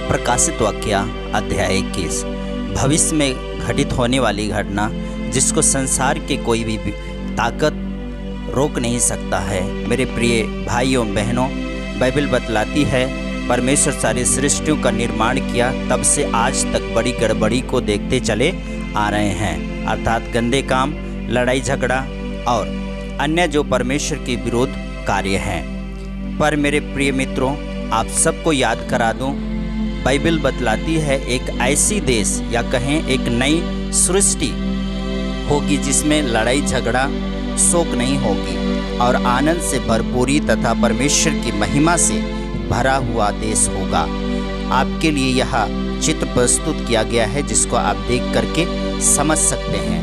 प्रकाशित वाक्य अध्याय 21। भविष्य में घटित होने वाली घटना जिसको संसार के कोई भी ताकत रोक नहीं सकता है। मेरे प्रिय भाइयों बहनों, बाइबल बतलाती है परमेश्वर सारी सृष्टियों का निर्माण किया तब से आज तक बड़ी गड़बड़ी को देखते चले आ रहे हैं, अर्थात गंदे काम, लड़ाई झगड़ा और अन्य जो परमेश्वर के विरोध कार्य हैं। पर मेरे प्रिय मित्रों, आप सबको याद करा दूं, बाइबल बतलाती है एक ऐसी देश या कहें एक नई सृष्टि होगी जिसमें लड़ाई झगड़ा शोक नहीं होगी और आनंद से भरपूरी तथा परमेश्वर की महिमा से भरा हुआ देश होगा। आपके लिए यह चित्र प्रस्तुत किया गया है जिसको आप देख करके समझ सकते हैं।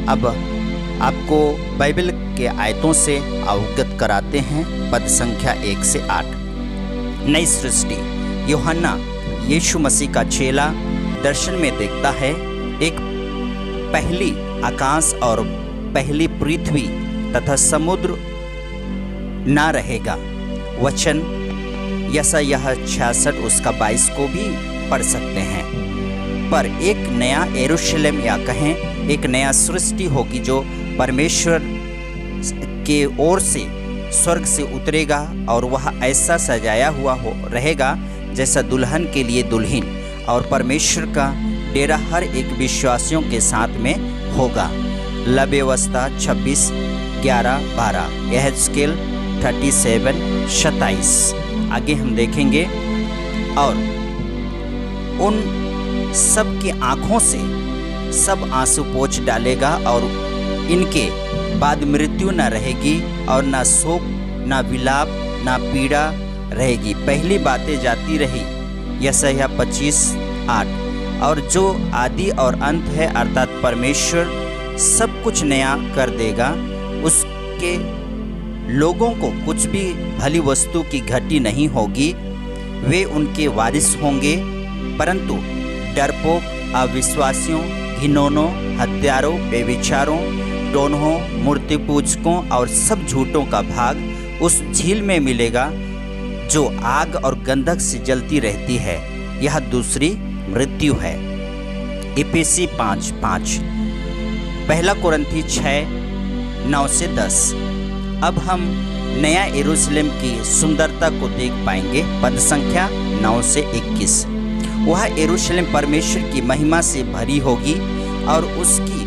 अब आपको बाइबल के आयतों से अवगत कराते हैं। पद संख्या 1 से 8। नई सृष्टि। यूहन्ना यीशु मसीह का चेला दर्शन में देखता है एक पहली आकाश और पहली पृथ्वी तथा समुद्र ना रहेगा। वचन यशायाह 66 उसका 22 को भी पढ़ सकते हैं। पर एक नया यरूशलेम या कहें एक नया सृष्टि होगी जो परमेश्वर के ओर से स्वर्ग से उतरेगा और वह ऐसा सजाया हुआ रहेगा जैसा दुल्हन के लिए दुल्हन, और परमेश्वर का डेरा हर एक विश्वासियों के साथ में होगा। लव्यवस्था 26:11-12, यहेजकेल 37:27। आगे हम देखेंगे। और उन सब की आँखों से सब आंसू पोंछ डालेगा और इनके बाद मृत्यु न रहेगी और न शोक न विलाप न पीड़ा रहेगी, पहली बातें जाती रही। यशायाह 25:8। और जो आदि और अंत है अर्थात परमेश्वर सब कुछ नया कर देगा। उसके लोगों को कुछ भी भली वस्तु की घटी नहीं होगी। वे उनके वारिस होंगे, परंतु डरपोक, अविश्वासियों, घिनौनों, हत्यारों, बेविचारों, डोनहों, मूर्ति पूजकों और सब झूठों का भाग उस झील में मिलेगा जो आग और गंधक से जलती रहती है। यह दूसरी मृत्यु है। इफिसी 5:5। पहला कुरिन्थी 6:9-10। अब हम नया यरूशलेम की सुंदरता को देख पाएंगे। पद संख्या 9 से 21। वह यरूशलेम परमेश्वर की महिमा से भरी होगी और उसकी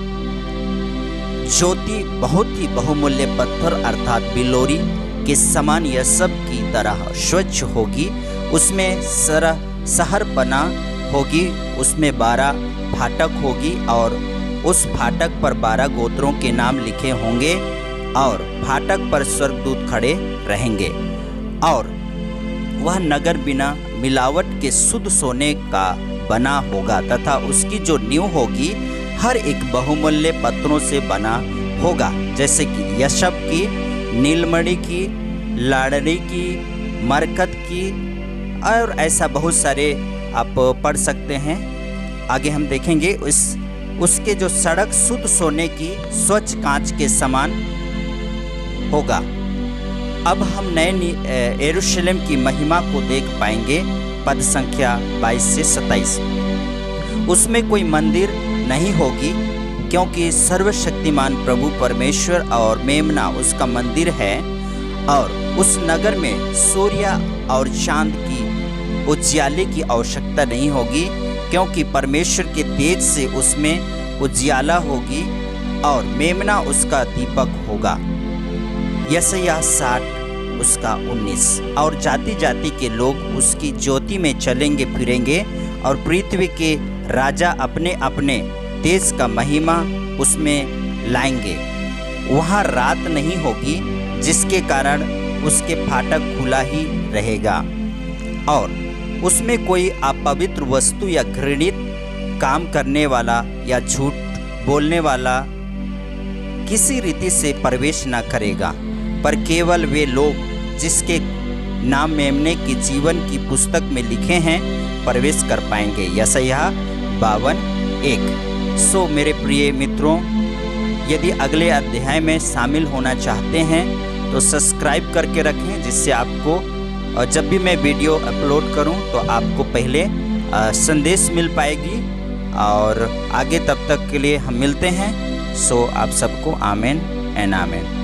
ज्योति बहुत ही बहुमूल्य पत्थर अर्थात बिलोरी के समान यह सब की तरह स्वच्छ होगी। उसमें शहर बना होगी, उसमें 12 फाटक होगी और उस फाटक पर 12 गोत्रों के नाम लिखे होंगे और फाटक पर स्वर्गदूत खड़े रहेंगे। और वह नगर बिना मिलावट के शुद्ध सोने का बना होगा तथा उसकी जो नींव होगी हर एक बहुमूल्य पत्थरों से बना होगा, जैसे कि यशब की, नीलमणि की, लाड़नी की, मरकत की और ऐसा बहुत सारे आप पढ़ सकते हैं। आगे हम देखेंगे उसके जो सड़क शुद्ध सोने की स्वच्छ कांच के समान होगा। अब हम नए यरूशलेम की महिमा को देख पाएंगे। पद संख्या 22 से 27। उसमें कोई मंदिर नहीं होगी क्योंकि सर्वशक्तिमान प्रभु परमेश्वर और मेमना उसका मंदिर है। और उस नगर में सूर्य और चांद की उजियाले की आवश्यकता नहीं होगी क्योंकि परमेश्वर के तेज से उसमें उजियाला होगी और मेमना उसका दीपक होगा। यशायाह 60 उसका 19। और जाति जाति के लोग उसकी ज्योति में चलेंगे फिरेंगे और पृथ्वी के राजा अपने अपने देश का महिमा उसमें लाएंगे। वहाँ रात नहीं होगी जिसके कारण उसके फाटक खुला ही रहेगा और उसमें कोई अपवित्र वस्तु या घृणित काम करने वाला या झूठ बोलने वाला किसी रीति से प्रवेश न करेगा, पर केवल वे लोग जिसके नाम मेमने की जीवन की पुस्तक में लिखे हैं प्रवेश कर पाएंगे। यशायाह 52:1। सो मेरे प्रिय मित्रों, यदि अगले अध्याय में शामिल होना चाहते हैं तो सब्सक्राइब करके रखें जिससे आपको जब भी मैं वीडियो अपलोड करूं तो आपको पहले संदेश मिल पाएगी। और आगे तब तक के लिए हम मिलते हैं। सो आप सबको आमेन एंड आमेन।